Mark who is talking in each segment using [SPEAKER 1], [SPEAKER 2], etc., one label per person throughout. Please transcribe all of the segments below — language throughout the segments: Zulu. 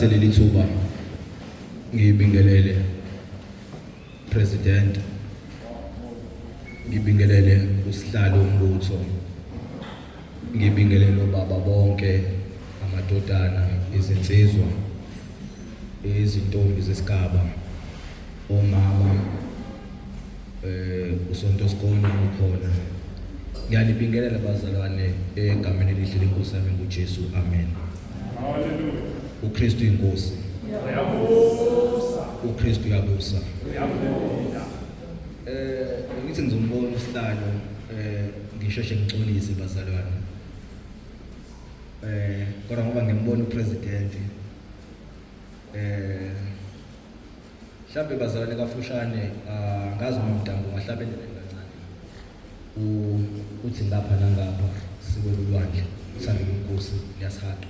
[SPEAKER 1] Leli thuba ngibingelele President, ngibingelele usihlalo umbutho, ngibingelele obaba bonke, amadodana, izinsizwa, izintombi zesigaba, omama, usonto sikole ukhona. Ngiyalibingelela bazalwane egameni elihle leNkosi yami nguJesu. Amen.
[SPEAKER 2] Hallelujah.
[SPEAKER 1] uKristu inkosi. uKristu uyabusa. Ngithi ngizombona usihlalo ngisheshe ngixolise bazalwane. Kodwa ngoba ngimbona uPresident mhlawumbe bazalwane kafushane ngazi uma mdambo ngahlabelela kancane. Uthi ngapha nangapha sikwela ulwandle uthanda inkosi liyasihaqqa.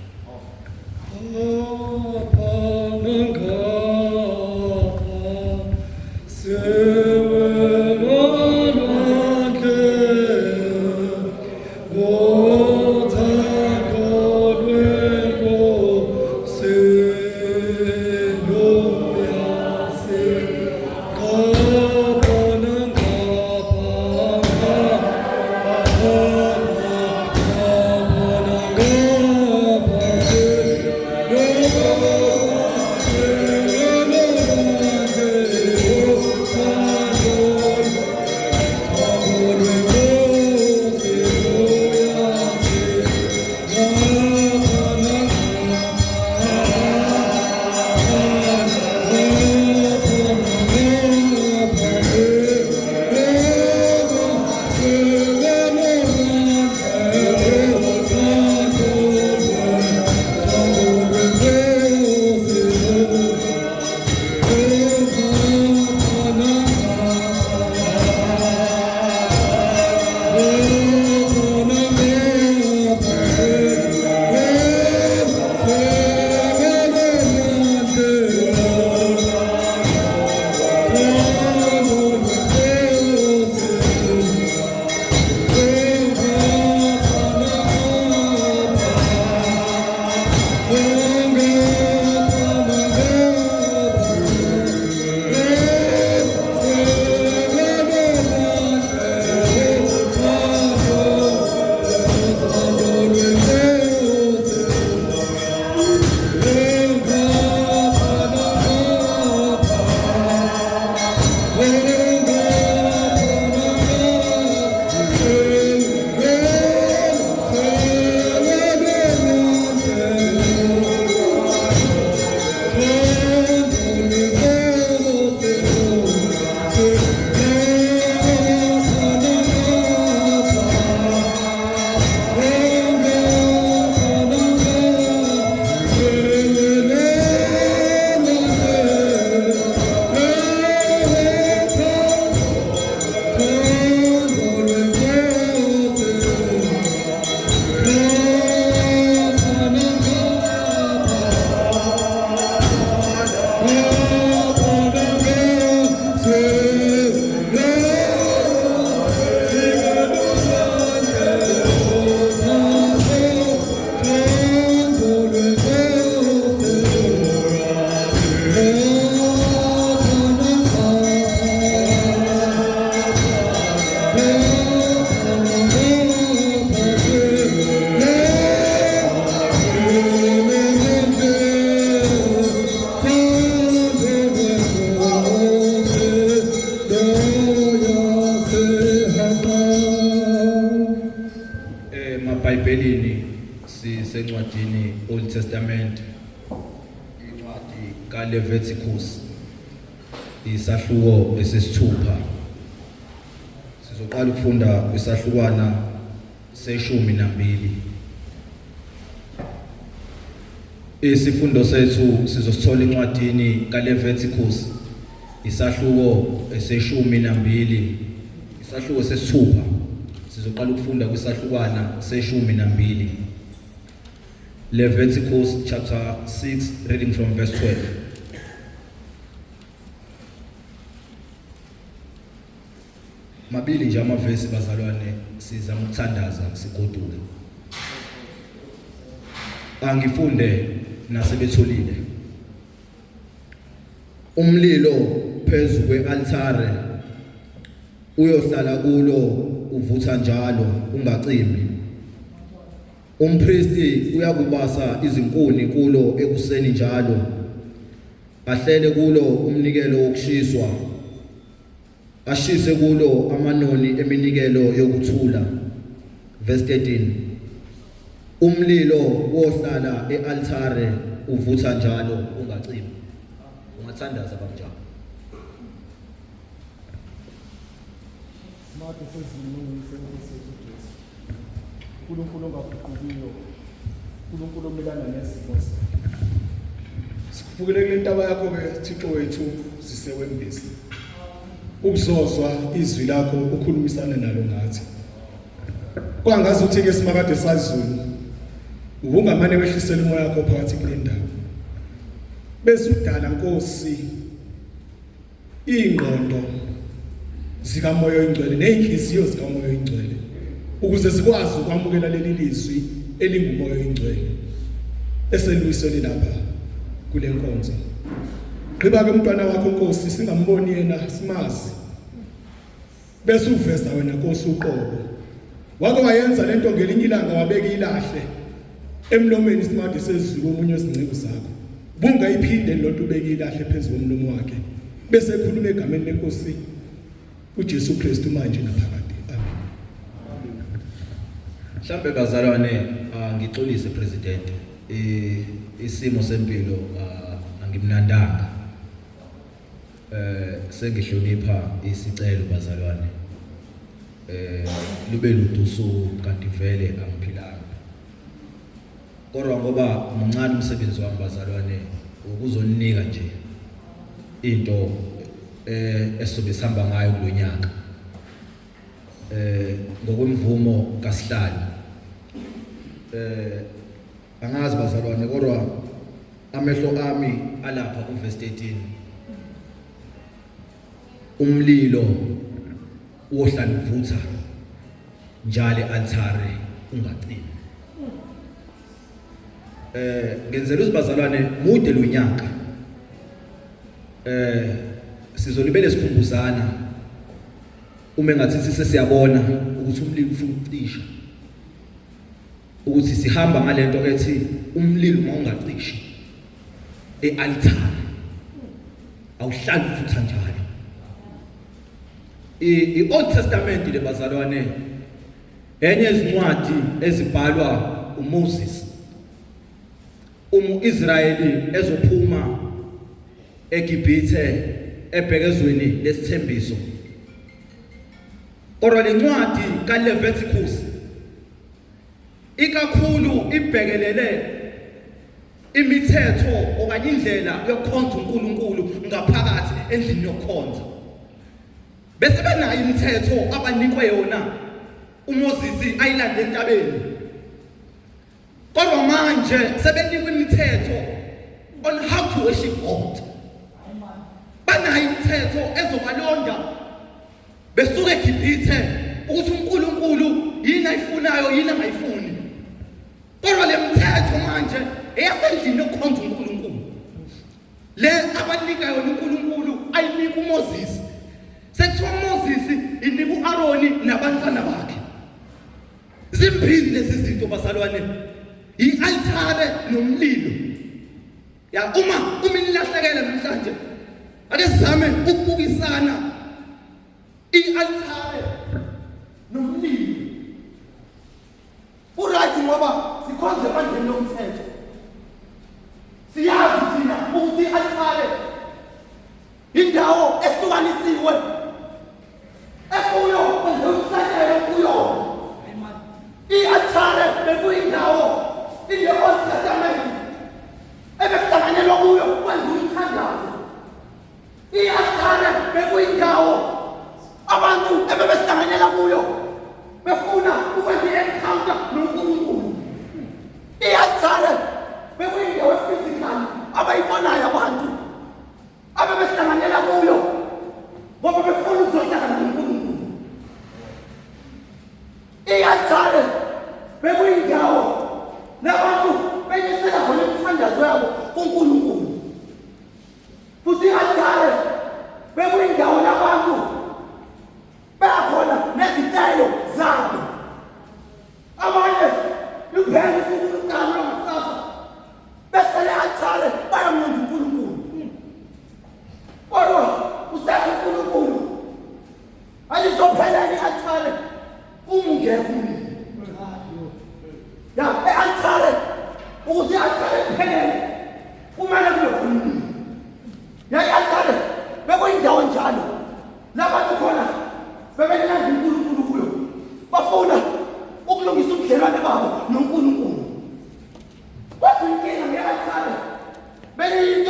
[SPEAKER 1] Ebhayibhelini sisencwadini Old Testament, incwadi kaLeviticus, isahluko esesithupha. Sizoqala ukufunda kwisahlukwana se-12. Isifundo sethu sizosithola incwadini kaLeviticus, isahluko ese-12, isahluko sesithupha. Sizoqala ukufunda kwisahlukwana se-12. Leviticus chapter 6, reading from verse 12. Mabili nje amavesi bazalwane sizama ukuthandaza sigoduke. Angifunde nasebetholile. umlilo phezu kwe-altare uyohlala kulo uvutha njalo ungacimi. Umpristi uyakubasa izinkuni kulo ekuseni njalo, ahlele kulo umnikelo wokushiswa, ashise kulo amanoni eminikelo yokuthula. Verse 13. Umlilo wohlala e-altare uvutha njalo ungacimi. Ungathandaza kanjalo.
[SPEAKER 2] Smart sezimini senkosi Jesu. uNkulunkulu ongaguqukiyo, uNkulunkulu omelana nezimo zethu. Sikubukele kule ntaba yakho ke Thixo wethu zisewembisi. Ukuzozwa izwi lakho ukhulumisana nalo ngathi. Kwangazi uthi ke simakade sazulu. Ungamane wehlisela umoya wakho phakathi kule ndawo. Bese udala Nkosi ingqondo zikamoya oyingcwele nezinhliziyo zikamoya oyingcwele ukuze sikwazi ukwamukela leli lizwi elingumoya oyingcwele eseluyisweni lapha kule nkonzo. Gqiba ke umntwana wakho Nkosi singamboni yena simazi bese uveza wena Nkosi uqobo wake wayenza lento ngelinye ilanga wabeka ilahle emlomeni simade sezulu omunye wezingceku zakho bungayiphinde lonto ubeka ilahle phezulu komlomo wakhe bese ekhuluma egameni leNkosi uJesu Kristu manje naphakade. Amen.
[SPEAKER 1] Mhlambe bazalwane ngixolise president isimo sempilo angimnandanga sengihlonipha isicelo bazalwane lube ludusu kanti vele angiphilanga kodwa ngoba muncane umsebenzi wami bazalwane ukuzonika nje into esobe sihamba ngayo kulonyaka ngokwemvumo kaSihlalo angazi bazalwane kodwa amehlo ami alapha ku verse 13 umlilo wohlala uvutha njalo altare ungacimi. Ngenzela uzibazalwane mude lo nyaka sizolibele sikhumbuzana uma ngathi sesiyabona ukuthi umlilo ufuna ukucisha ukuthi sihamba ngalento ethi umlilo mawungacishi ealtar awuhlali uvutha njalo. I-Old Testament le bazalwane enye izincwadi ezibhalwa uMoses Israyeli ezophuma eGibhithe ebhekezweni lesithembiso. Kodwa le ncwadi kaLeviticus ikakhulu ibhekelele imithetho okanye indlela yokukhonza uNkulunkulu ngaphakathi endlini yokukhonza. Bese benayo imithetho abanikwe yona uMoses ayilande entabeni. Kodwa manje sebenikwe imithetho on how to worship God. Banayo imithetho ezobalonda besuke eGibhithe ukuthi uNkulunkulu yini ayifunayo yini angayifuni. Kodwa le mithetho manje eyasendlini yokukhonza uNkulunkulu. Le abanika yona uNkulunkulu ayinika uMoses. Sekuthiwa uMoses inika uAaroni nabantwana bakhe. Zimbili lezi zinto bazalwane. I-altare nomlilo. Ya uma inilahlekela namhlanje ake sizame ukubukisana i-altare nomlilo. Uright ngoba sikhonze bandleni lomthetho. Siyazi thina ukuthi i-altare indawo ehlukanisiwe ekuyo kwenzomhlatshelo kuyo. I-altare bekuyindawo in the Old Testament ebekuhlanganyelwa kuyo kwenziwa umthandazo. I-altare bekuyindawo abantu ebebesihlanganyela kuyo befuna ukwenza i-encounter noNkulunkulu. I-altare bekuyindawo physical abayibonayo abantu abebesihlanganyela kuyo ngoba befuna ukuzohlangana noNkulunkulu. I-altare bekuyindawo nabantu benyisela khona umthandazo wabo kuNkulunkulu. Futhi i-altare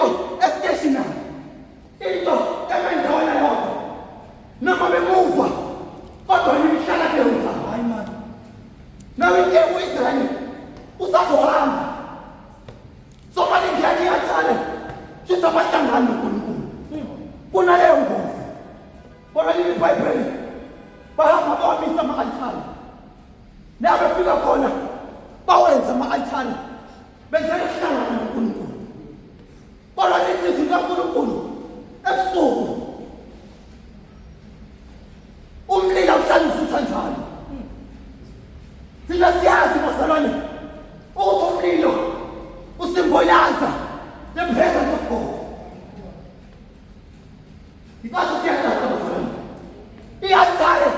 [SPEAKER 3] into estationary, into emendawana yodwa noma bemuva kodwa nihlala kuleyo ndawo. Hayi man, nawe ke uIsrael usazohamba somali ngiyaki yathale sizobahlangana noNkulunkulu kunaleyo ngozi. Kodwa leli iBhayibheli bahamba bawamisa ama-althari la befika khona bawenza ama-althari benzela ukuhlangana noNkulunkulu. Kodwa lithi likaNkulunkulu ebusuku umlilo uhlala ufutha njalo. Thina siyazi bazalwane ukuthi umlilo usimbolaza the presence of God. Ikathi siyaqala bazalwane i-althari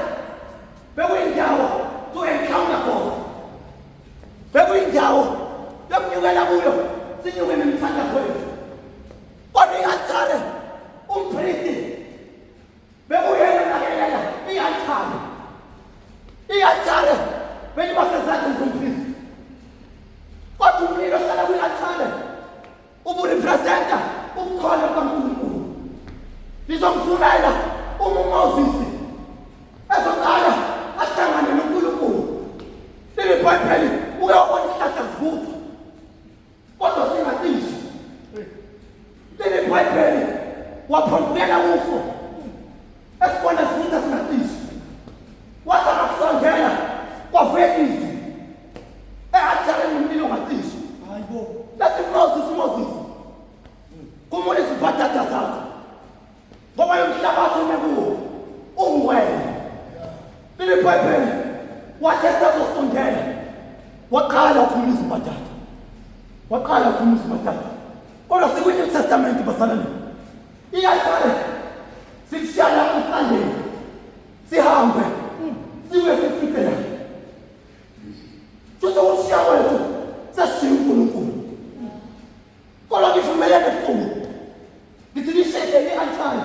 [SPEAKER 3] bekuyindawo to encounter God, bekuyindawo yokunyukela kuyo sinyuke nemthandazo wethu. Kodwa i-althari umpristi bekuyena nakelela i-althari. I-althari belibasezandleni zompristi. Kodwa umlilo ohlala kwi-althari uburepresenta ukukhona kukaNkulunkulu. Lizomvumela uMoses ezoqala ahlangane noNkulunkulu. Leli iBhayibheli uke wabona isihlahla sivuthwa kodwa singatishi. Leli iBhayibheli waphombukela kufo esibona sivutha singatishi. Wathi akusondela kwavela izwi e-althari nomlilo ungatishi. Hayibo, lathi Moses kumule izibhatata zakho ngoba yomhlabathi umekuwo ungwele. Leli iBhayibheli wathi esazosondela waqala ukhuluma izibhatata, waqala ukhuluma izibhatata. Kodwa sikwi-New Testament basalane i-althari sikushala umsandeni sihambe sibuye sifike la futhi ukushiya kwethu sesishiya uNkulunkulu. Kodwa ngivumelene ebusuku ngithi lishede i-althari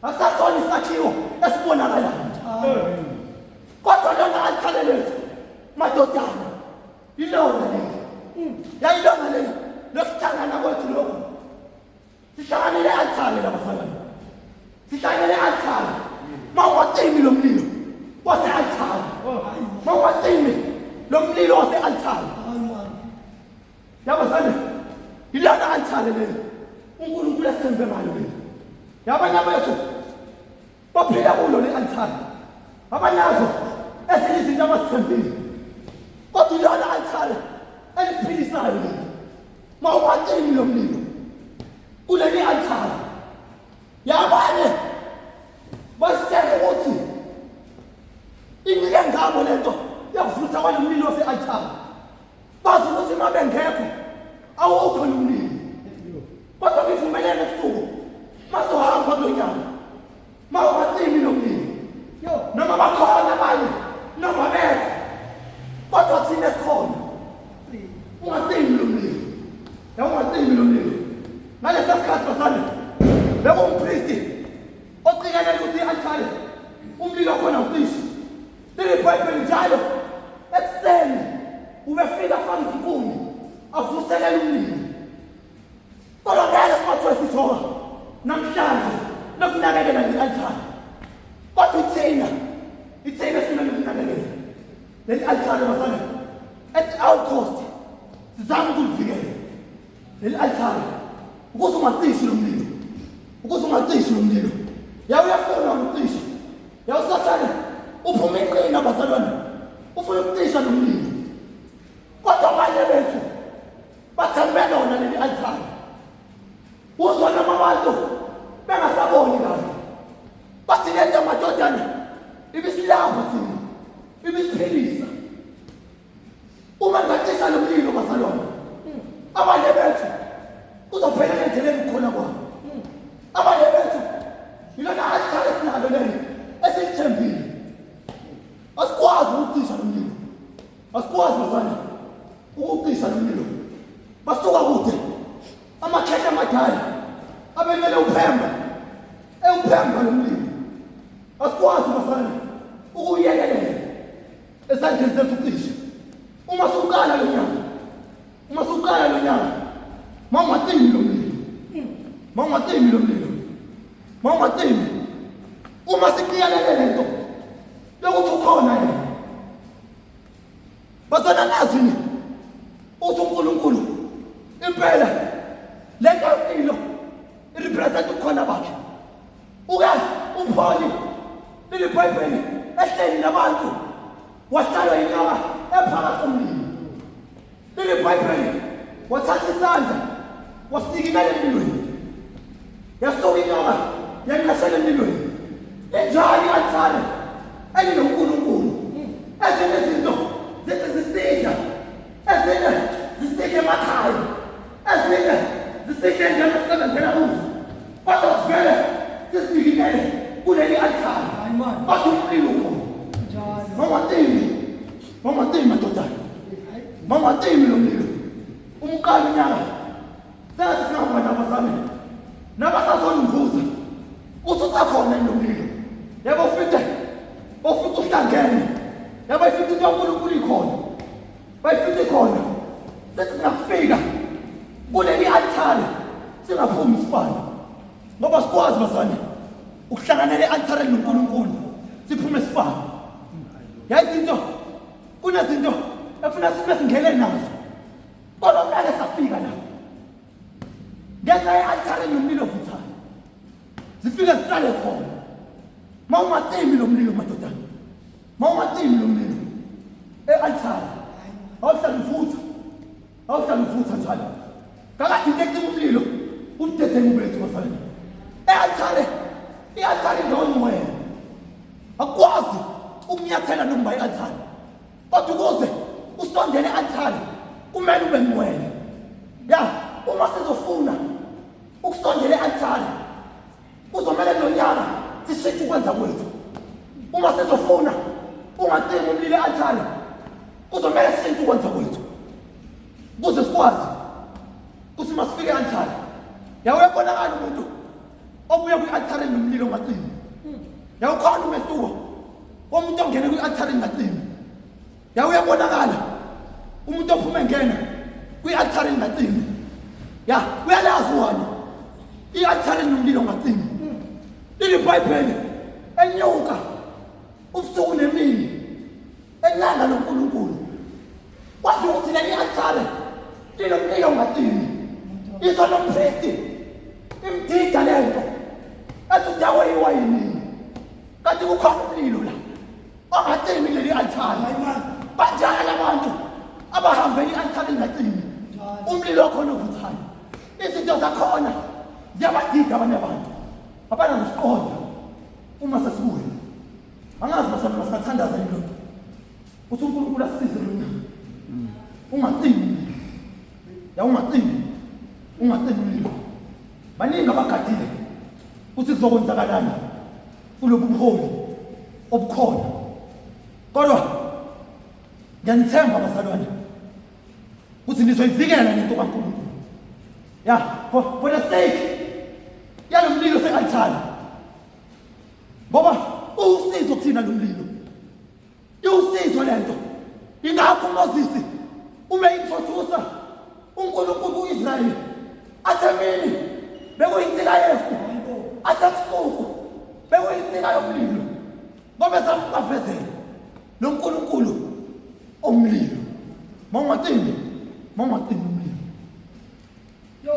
[SPEAKER 3] asasona isakhiwo esibonakalayo. Kodwa lona althari lethu madodana ilona leli yayilona leli lokuhlangana kwethu lokhu. Sihlanganele i-althari labafana, sihlangane i-althari. Mawuwacimi lo mlilo wase-althari, mawuwacimi lo mlilo wase-althari. Yabazane ilona althari leli uNkulunkulu esithembe ngalo leli. Yabanye bethu baphila kulo le-althari, abanazo ezinye izinto abazithembile. Kodwa ilona althari eliphilisayo leli. Mawuwacimi lo mlilo kuleli althari. Yabanye basitshela ukuthi inike ngabo lento yakuvutha kwalo mlilo wase-althari. Bazi ukuthi uma bengekho awukho lo mlilo. Kodwa ngivumelene ebusuku masohamba kulo nyaka mawuwacimi lo mlilo noma bakhona abanye noma bekho kodwa thina sikhona. Ungacimi lo mlilo, ungacimi lo mlilo. Ngalesa sikhathi basane bekuwumpristi oqikelela ukuthi i-althari umlilo khona ucishe. Leli iBhayibheli njalo ekuseni ubefika afake izinkuni avuselele umlilo. Kodwa ngeke sibathiwe sithoka namhlanje nokunakekela le-althari. Kodwa ithina simele ukunakekela leli althari basane at all cost sizama ukulivikela leli althari ukuze ungacishi lo mlilo, ukuze ungacishi lo mlilo. Uyafuna ukucisha, usathane uphuma inqina bazalwane ufuna ukucisha lo mlilo. Kodwa abanye bethu bathembele lona leli althari. Uzwa noma abantu bengasaboni kahle bathi lento amadodana ibisilapha thina ibisiphilisa. Uma ngacisha lo mlilo bazalwane abanye bethu kuzophela ngendlela engikhona kwabo. Abanye bethu ilona althari esinalo leli esilithembile. Asikwazi ukucisha lo mlilo, asikwazi bazalwane ukucisha lo mlilo. Basuka kude amakhehla amadala abemele uphemba lo mlilo. Asikwazi bazalwane ukuyekelela esandleni sethu ucisha. Uma suqala lo nyaka, mawungacimi lo mlilo Mawungatimbi lo mlilo. Mawungatimbi. Uma siqiyalele lento lokuthi ukhona yena. Bazana nazini. Uthi uNkulunkulu impela le nkampilo irepresent ukhona bakhe. Uke upholi leli Bhayibheli ehleli nabantu wahlala inyoka ephakathi komlilo. Leli Bhayibheli wathatha isandla wasikimela emlilweni. Yasuka inyoka yanqashela emlilweni. Enjani althare elinoNkulunkulu. Ezinye izinto zisika. Ezinye zisike emakhaya. Ezinye zisike njengomsebenzela uzo. Kodwa sivele sisikimele kuleli althare. Kodwa umlilo ukhona. Mawungatimbi madodana. Mawungatimbi lo mlilo. Umqala unyaka. Sesingaba nabazame. Nabasazonimvuza. Ususakhona lo mlilo. Yebo ufike uhlangene. Yebo ifike into yoNkulunkulu ikhona. Bayifike khona. Bese singafika kuleli althare singaphumi isifana. Ngoba sikwazi bazane ukuhlanganela i-althare noNkulunkulu siphume isifana. Yayizinto kunezinto efuna sibe singene nazo. Kodwa manje safika la. Ngenxa ye-althare nomlilo vuthana. Zifike zihlale khona. Mawungatimbi lo mlilo madodana. Mawungatimbi lo mlilo. E-althare. Awuhlala uvutha njalo. Kakade into umlilo umdedengu bethu bazalwane. E-althare i-althare ngomoya. Akwazi ukunyathela noma i-althare. Kodwa ukuze usondele e-althare kumele ube ngcwele. Ya, uma sizofuna ukusondela e-althare uzomela nonyaka sishiye ukwenza kwethu. Uma sizofuna ungatimbi umlilo e-althare uzomela sishiye ukwenza kwethu. Kuze sikwazi kuthi masifike e-althare yawuyabonakala umuntu obuya kwi-althare nomlilo ongatimbi. Yawukhona umehluko womuntu ongena kwi-althare engatimbi. Yawuyabonakala umuntu ophuma engena kwi-althare engatimbi. Ya, uyalazi wona i-althare nomlilo ongatimbi. Leli Bhayibheli enyuka ubusuku nemini elanga loNkulunkulu. Kwathi ukuthi leli althare linomlilo ongatimbi. Izo nompristi imdida lento ethi udawe iwayini. Kanti kukhona umlilo la ongatimbi leli althare. Banjani abantu abahambe i-althare engatimbi. Umlilo khona uvuthana. Izinto zakhona ziyabadida abanye abantu. Abana ngisiqonda uma sesibuya. Angazi basana masikathandaza into. Uthi uNkulunkulu asisize lona. Ungatimbi. Ya ungatimbi umlilo. Baningi abagadile. Uthi kuzokwenzakalani kulobu buholi obukhona. Kodwa ngiyanithemba bazalwane ukuthi nizoyivikela lento kaNkulunkulu. Ya, for the sake yalo mlilo se-althare. Ngoba usizo kuthina lo mlilo. Iwusizo lento. Ingakho uMoses ume introduce uNkulunkulu kuIsrayeli. Athe mina bekuyintsika yefu. Athe kusuku bekuyintsika yomlilo. Ngoba esambavezela lo uNkulunkulu omlilo. Mawungatimbi umlilo. Yo.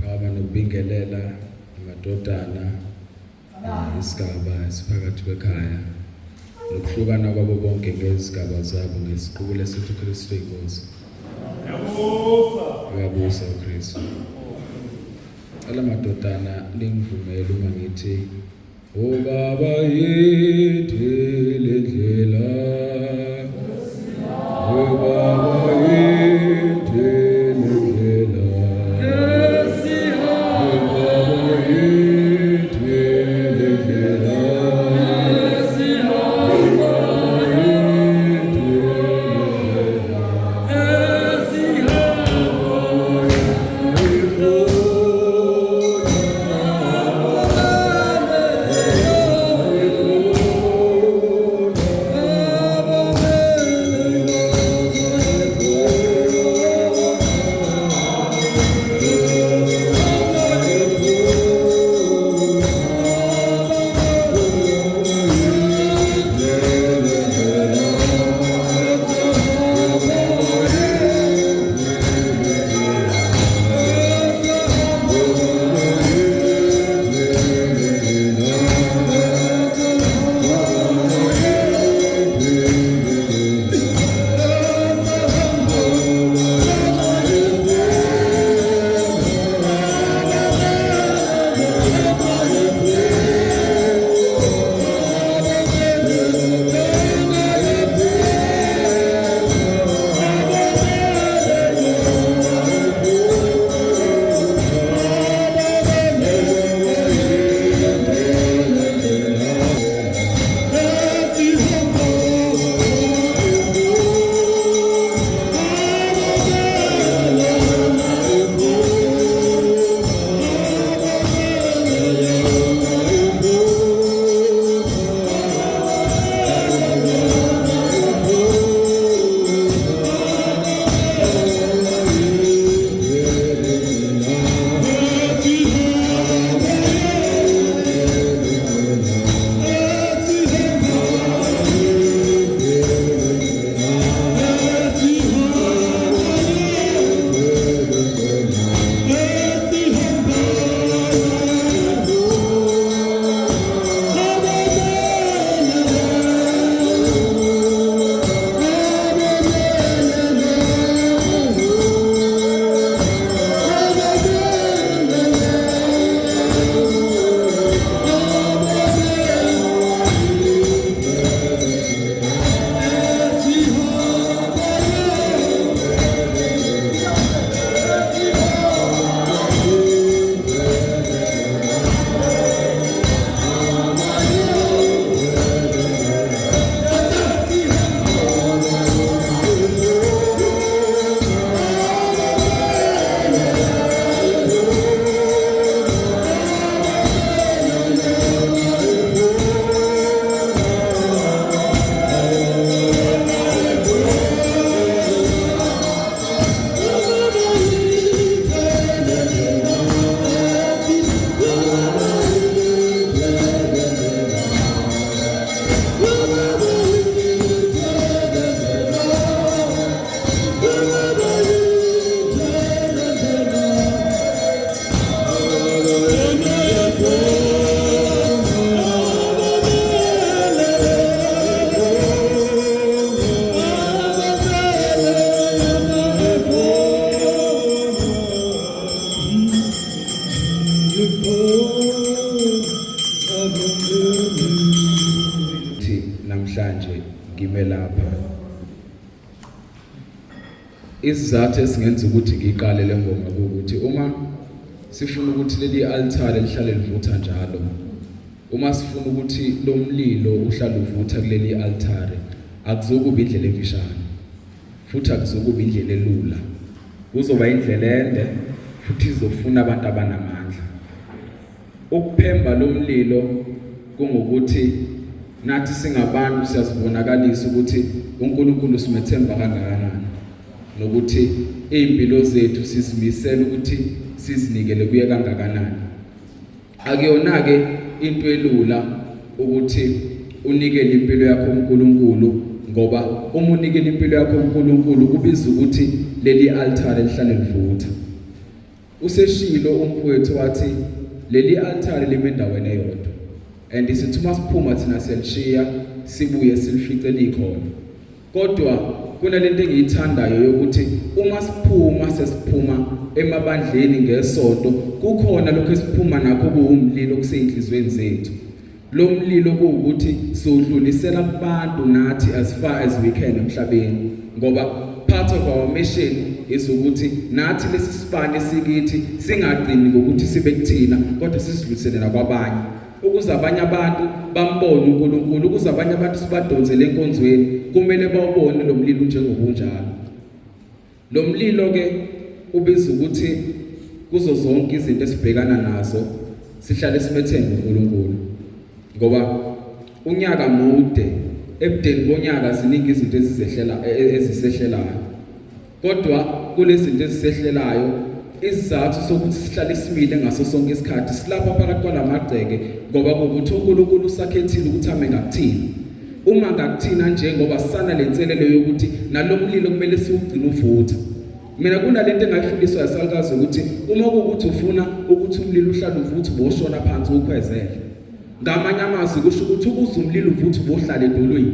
[SPEAKER 1] Ngaba nokubingelela amadodana isigaba esiphakathi kwekhaya nokuhlukana kwabo bonke ngezigaba zabo ngesiqubulo lesithi uKristu inkosi. Uyabusa uKristu. Ala madodana lingivumele uma ngithi o baba yethu lendlela o baba yethu lendlela
[SPEAKER 4] isizathu esingenza ukuthi ngiqale le ngoma ukuthi uma sifuna ukuthi leli altare lihlale livutha njalo, uma sifuna ukuthi lo mlilo uhlale uvutha kuleli altare, akuzokuba indlela emfishane futhi akuzokuba indlela elula, kuzoba indlela ende futhi izofuna abantu abanamandla. Ukuphemba lo mlilo kungukuthi nathi singabantu siyazibonakalisa ukuthi uNkulunkulu simethemba kangakanani, nokuthi impilo zethu sizimisela ukuthi sizinikele kuye kangakanani. Akuyona ke into elula ukuthi unikele impilo yakho uNkulunkulu, ngoba uma unikele impilo yakho uNkulunkulu kubiza ukuthi leli altare lihlale livutha. Useshilo umfowethu wathi leli altare lime endaweni eyodwa, and sithi uma siphuma thina selishiya sibuye silifice likhona. Kodwa kunalento engiyithandayo yokuthi uma sesiphuma emabandleni ngesonto, kukhona lokho esiphuma nakho kuwumlilo kuseyinhlizweni zethu. Lo mlilo kuwukuthi sodlulisela kubantu nathi as far as we can emhlabeni, ngoba part of our mission is ukuthi nathi lesi sibane sikithi singagcini ngokuthi sibe kuthina, kodwa sisidlulisele nakwabanye, ukuze abanye abantu bambone uNkulunkulu, ukuze abanye abantu sibadonsele enkonzweni, kumele bawubone lo mlilo njengobunjalo. Lo mlilo ke ubiza ukuthi kuzo zonke izinto esibhekana nazo sihlale simethemba uNkulunkulu, ngoba unyaka mude, ebudeni bonyaka ziningi izinto ezisehlelayo, kodwa kulezi zinto ezisehlelayo isizathu sokuthi sihlale simile ngaso sonke isikhathi silapha phakathi kwalamagceke, ngoba ukuthi uNkulunkulu usakhethile ukuthi ame ngakuthina. Uma ngakuthina njengoba sana lenselelo yokuthi nalomlilo kumele siwugcine uvutha. Mina kunalento engayifundiswa yasalukazi ukuthi uma kuukuthi ufuna ukuthi umlilo uhlale uvutha boshona phansi ukhwezele. Ngamanye amazwi kusho ukuthi ukuze umlilo uvuthe bohlala edolweni,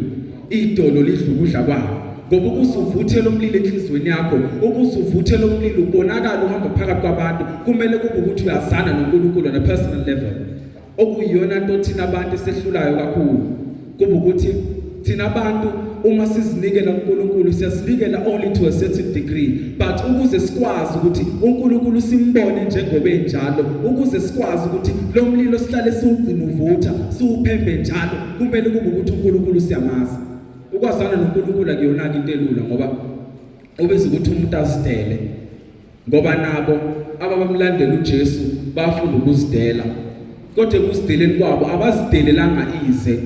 [SPEAKER 4] idolo lidla ukudla kwawo. Ngoba ukuze uvuthele umlilo enhlizweni yakho, ukuze uvuthele umlilo ubonakala uhamba phakathi kwabantu, kumele kube ukuthi uyazana noNkulunkulu on a personal level. Okuyiyona nto thina abantu esehlulayo kakhulu, kuba ukuthi thina abantu uma sizinikela uNkulunkulu siyasinikela only to a certain degree, but ukuze sikwazi ukuthi uNkulunkulu simbone njengoba enjalo, ukuze sikwazi ukuthi lo mlilo sihlale siwugcina uvutha, siwuphembe njalo, kumele kube ukuthi uNkulunkulu siyamazi. Ukwazana noNkulunkulu akuyona into elula, ngoba ubeza ukuthi umuntu azidele, ngoba nabo ababamlandela uJesu bafunda ukuzidela, kodwa ukuzideleni kwabo abazidelelanga ize,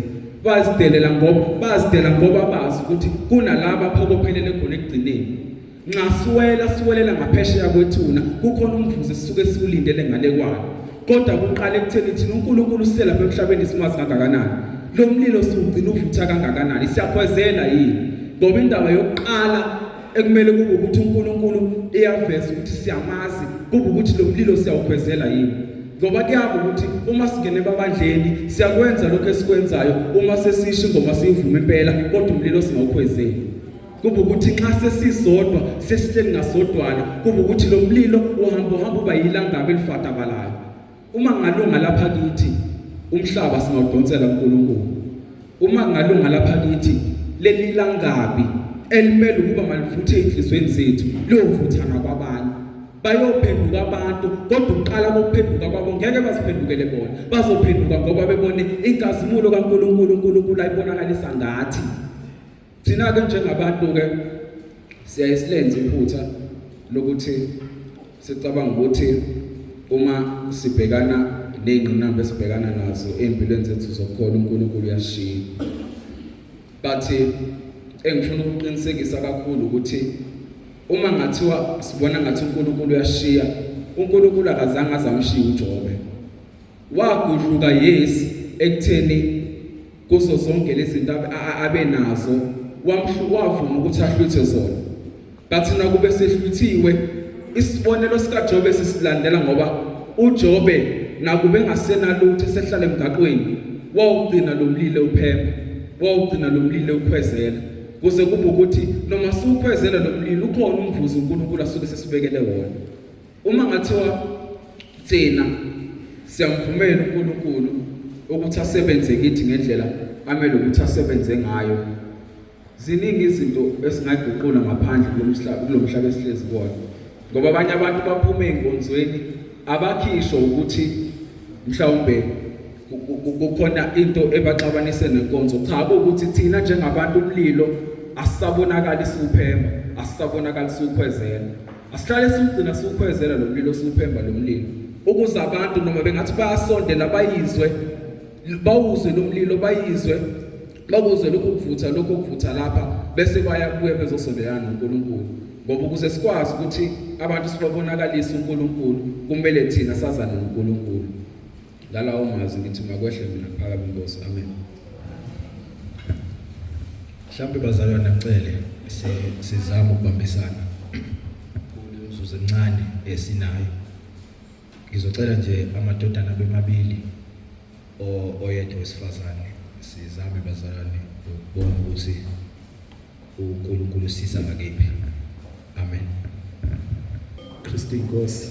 [SPEAKER 4] bazidelela ngoba bazi ukuthi kunalabo aphokophelele khona ekugcineni. Nxa siwelela ngaphesheya kwethuna, kukhona umvuzo sisuke siwulindele ngale kwalo, kodwa kuqala ekutheni thina uNkulunkulu selapha emhlabeni simazi kangakanani, lo mlilo siwugcina uvutha kangakanani, siyakhwezela yini. Ngoba indaba yokuqala ekumele kube ukuthi uNkulunkulu iyaveza ukuthi siyamazi, kube ukuthi lo mlilo siyawukhwezela yini. Ngoba kuyaba ukuthi uma singene ebandleni siyakwenza lokho esikwenzayo, uma sesisho ingoma siyivuma impela, kodwa umlilo singawukhwezeli. Kube ukuthi nxa sesizodwa sesihleli ngasodwana, kube ukuthi lo mlilo uhamba uba yilangabi elifatabalayo. Uma ngalunga lapha kithi umhlaba singawudonsela uNkulunkulu. Uma ngalunga lapha kithi leli langabi elimele ukuba malivuthe enhlizweni zethu liyovutha nakwabanye, bayophenduka abantu, kodwa uqala kokuphenduka kwabo ngeke baziphendukele bona, bazophenduka ngoba bebone inkazimulo kaNkulunkulu, uNkulunkulu ayibonakalisa ngathi. Thina ke njengabantu ke siyayisilenza iphutha lokuthi sicabanga ukuthi uma sibhekana nezingqinamba esibhekana nazo empilweni zethu zokukholwa uNkulunkulu uyashiya. But engifuna ukuqinisekisa kakhulu ukuthi uma ngathiwa sibona ngathi uNkulunkulu uyashiya, uNkulunkulu akazange azamshiya uJobe. Wagudluka yes ekutheni kuzo zonke lezi zinto abenazo, wavuma ukuthi ahluthe zona. But nakube sehluthiwe, isibonelo sikaJobe sisilandela, ngoba uJobe nakube engasenalutho esehlala emgaqweni, wawugcina lo mlilo uphemba, wawugcina lo mlilo ukhwezela, kuze kube ukuthi noma siukhwezela lo mlilo ukhona umvuzo uNkulunkulu asuke sesibekele wona. Uma ngathiwa thina siyamvumela uNkulunkulu ukuthi asebenze kithi ngendlela amele ukuthi asebenze ngayo, ziningi izinto esingaguqula ngaphandle kulomhlaba esihlezi kuwona. Ngoba abanye abantu baphume enkonzweni abakhisho ukuthi mhlawumbe kukhona into ebaxabanise nenkonzo. Cha, ukuthi thina njengabantu umlilo asisabonakala isiuphemba, asisabonakala isiukhwezela. Asihlale sigcina siukhwezela lo mlilo siuphemba lo mlilo. Ukuze abantu noma bengathi bayasondela bayizwe, bawuzwe lo mlilo bayizwe, bakuzwe lokho kuvutha lapha bese bayabuya bezosondelana noNkulunkulu. Ngoba ukuze sikwazi ukuthi abantu sibabonakalise uNkulunkulu kumele thina sazane noNkulunkulu. Lalawo mazwi ngithi makwehle mina phakathi Nkosi. Amen.
[SPEAKER 1] Mhlawumbe bazalwane ngicele sizama ukubambisana kulemizuzu encane esinayo. Ngizocela nje amadodana bemabili oyedwa wesifazane sizame bazalwane ukubona ukuthi uNkulunkulu sisa ngakephi. Amen.
[SPEAKER 2] Kristu Nkosi.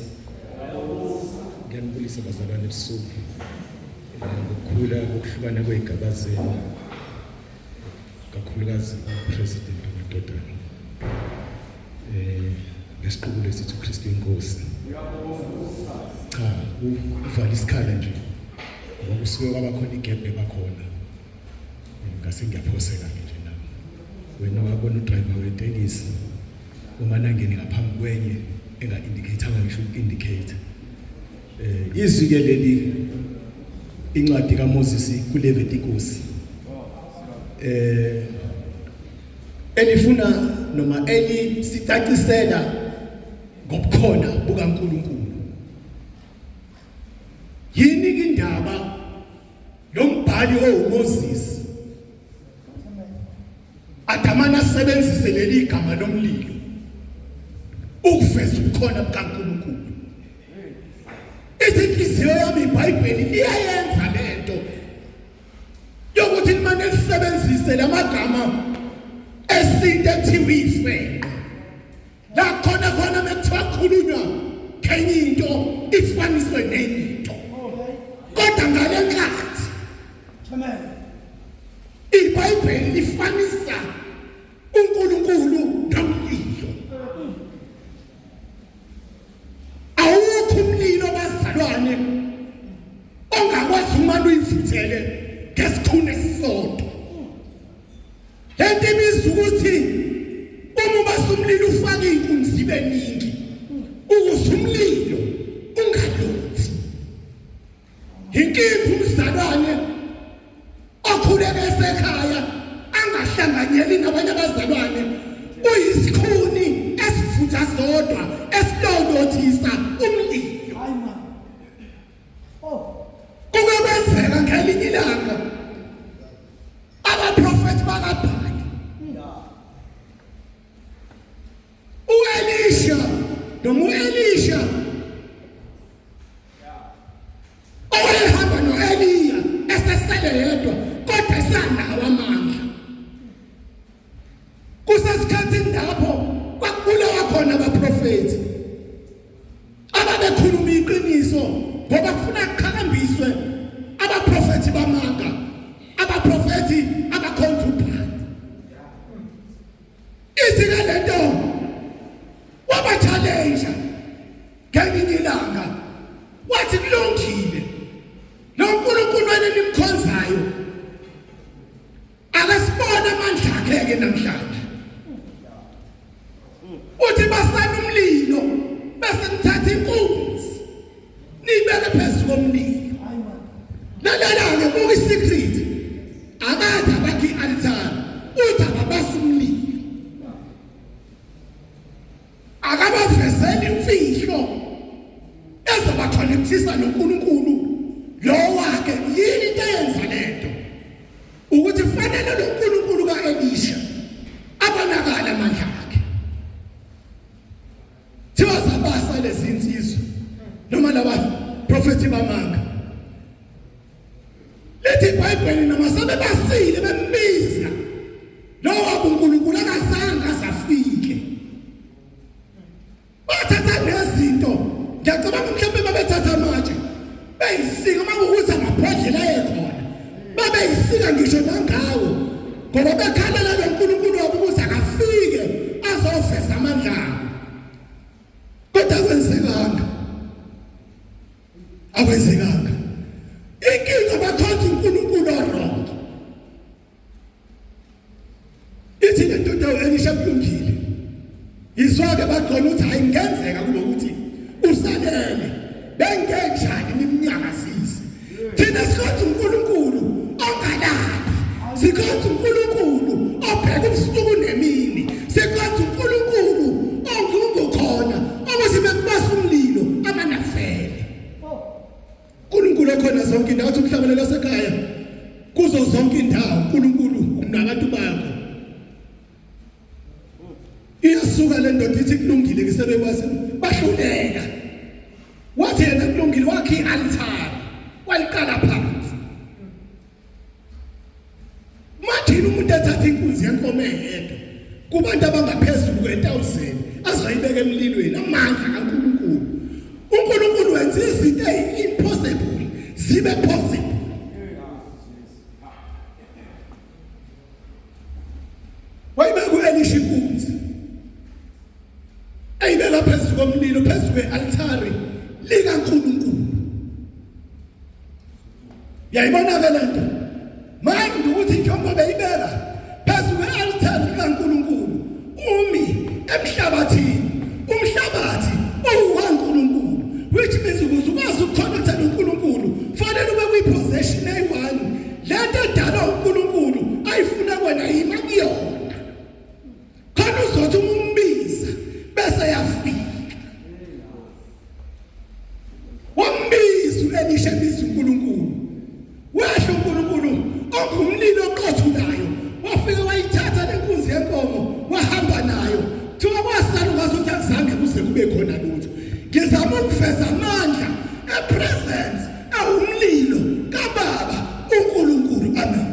[SPEAKER 2] Ngiyanibulisa bazalwane ebusuku. Ukukhula ukuhlukana kwezigaba zenu. Kakhulukazi uPresident wamadodana. Ngesiqubulo esithi uKristu Nkosi. Cha, uvala isikhala nje. Ngoba usuke kwabakhona igebhe bakhona. Ngase ngiyaphoseka nje nami. Wena wabona udriver wetekisi uma nangeni ngaphambi kwenye enga-indicator ngisho indicator. Izwi ke leli incwadi kaMoses kuLeviticus. Elifuna noma elisicacisela ngobukhona bukaNkulunkulu. Yini indaba lombhali oMoses adamana sebenzise leli igama lomlilo ukuveza ubukhona bukaNkulunkulu. Izinhliziyo yami iBhayibheli iyayenza lento yokuthi manje lisebenzise lamagama esinto ethiwa ifenqe. La khona mekuthiwa khulunywa kenye into ifaniswe nenye into. Kodwa ngale nkathi iBhayibheli lifanisa uNkulunkulu nomlilo. Awukho umlilo bazalwane ongakwazi umane uyivuthele ngesikhuni esisodwa. Lento ibiza ukuthi uma basumlilo ufaka inkuni zibe ningi ukuze umlilo ungalothi. Inkinga umzalwane okhuleke esekhaya angahlanganyeli nabanye abazalwane uyisikhuni esivutha sodwa esilolothisa umlilo. Hayi man. Kungenzeka ngelinye ilanga abaprofeti bakaBhali uElisha noma uElisha owayehamba noEliya esesele yedwa kodwa esanawo amandla. Kusesikhathini lapho kwakubulawa khona abaprofeti ababekhuluma iqiniso ngoba kufuna kukhambiswe abaprofeti bamanga, abaprofeti abakhonza uBhali. Ithi lento waba-challenge ngelinye ilanga wathi kulungile lo nkulunkulu enimkhonzayo akasibone amandla akhe namhlanje. Uthi basana umlilo bese nithatha inkunzi nibeke phezu komlilo. Lalela-ke buka isecret akade abakhi i-altar uthi ababasa umlilo akabavezela imfihlo ezobakhonekthisa noNkulunkulu lo wakhe. Yini into eyenza lento ukuthi fanele lo nkulunkulu ka-Elisha abonakala amandla akhe. Thiwa zabasa lezi insizwa noma laba profeti bamanga. Lethi iBhayibheli noma sebebasile bembiza lo wabo uNkulunkulu akazange asafike. Bathatha nezinto ngiyacabanga mhlawumbe babethatha amatshe ithi le ndoda elisha kulungile izwake baqona ukuthi hayi ngenzeka kube ukuthi usalele bengenjani nimnyakazise thina sikhathi uNkulunkulu ongalaphi sikhathi uNkulunkulu obheka ubusuku nemini sikhathi uNkulunkulu ongukhona okuzibe kubasa umlilo amanafele uNkulunkulu khona zonke indawo uthi umhlabelela sekhaya kuzo zonke indawo uNkulunkulu nabantu bakho iyasuka le ndoda ithi kulungile ke sebekwazi bahluleka wathi yena kulungile wakhe i-altar waliqala phansi manje umuntu ethatha inkunzi yenkomo eyedwa kubantu abangaphezulu kwe-1000 azoyibeka emlilweni amandla kaNkulunkulu uNkulunkulu wenza izinto impossible zibe possible wayibeka u-Elisha inkunzi ayibeka phezulu komlilo phezulu kwe-altari likaNkulunkulu yayibona ke lento manje ukuthi njengoba beyibeka phezulu kwe-altari likaNkulunkulu umi emhlabathini umhlabathi uwaNkulunkulu which means ukuze ukwazi ukuconnecta noNkulunkulu fanele ube kwi-possession eyi-1 lento edala uNkulunkulu ayifuna wena yima kuyona khona uzothi umbiza bese yafika wambiza u-Elisha biza uNkulunkulu wehla uNkulunkulu ongumlilo oqothulayo wafika wayithatha lenkunzi yenkomo wahamba nayo thiwa kwasala ungazuthi azange kuze kube khona lutho ngizama ukuveza amandla epresence awumlilo kaBaba uNkulunkulu amen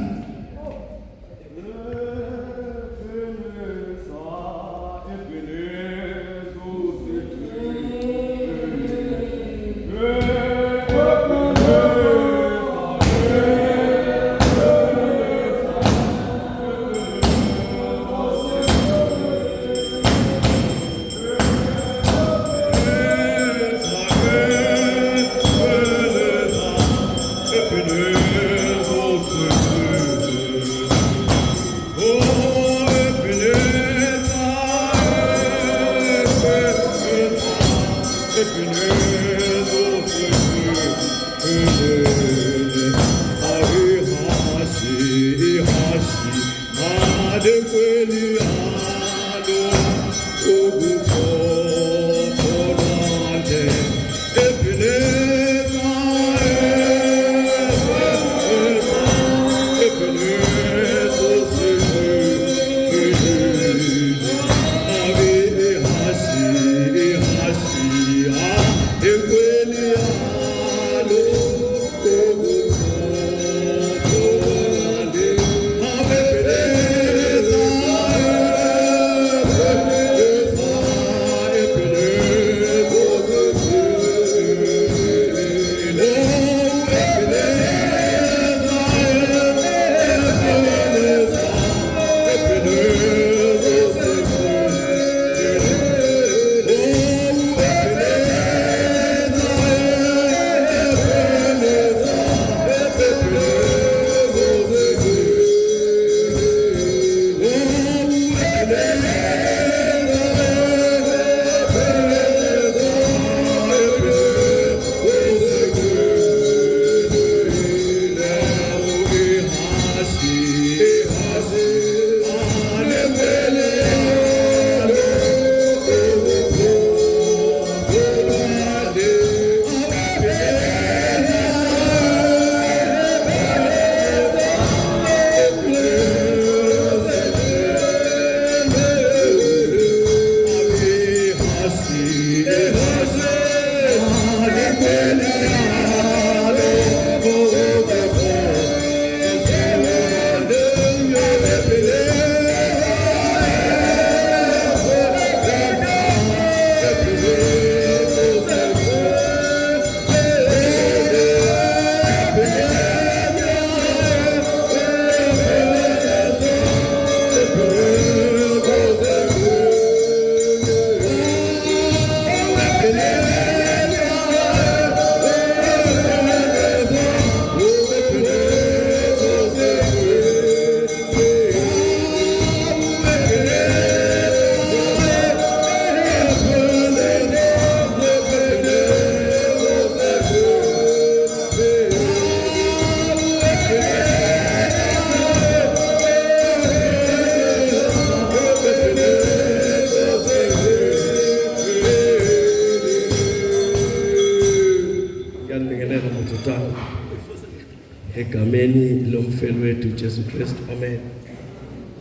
[SPEAKER 5] egameni lomfelo wethu Jesu Kristu, amen.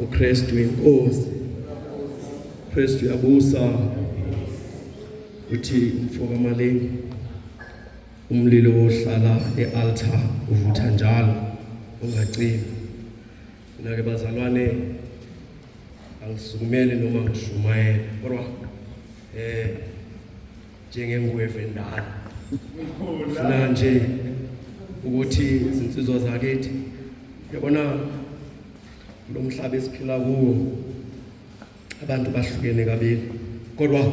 [SPEAKER 5] uKristu inkosi, Kristu yabusa. Uthi umfoka malengi umlilo ohlala ealtar uvutha njalo ungacimi. Mina ke bazalwane angisukumele noma ngishumayele, kodwa njengengweve endala ufuna nje ukuthi izinsizwa zakithi yabona lo mhlaba esiphila kuwo abantu bahlukene kabili, kodwa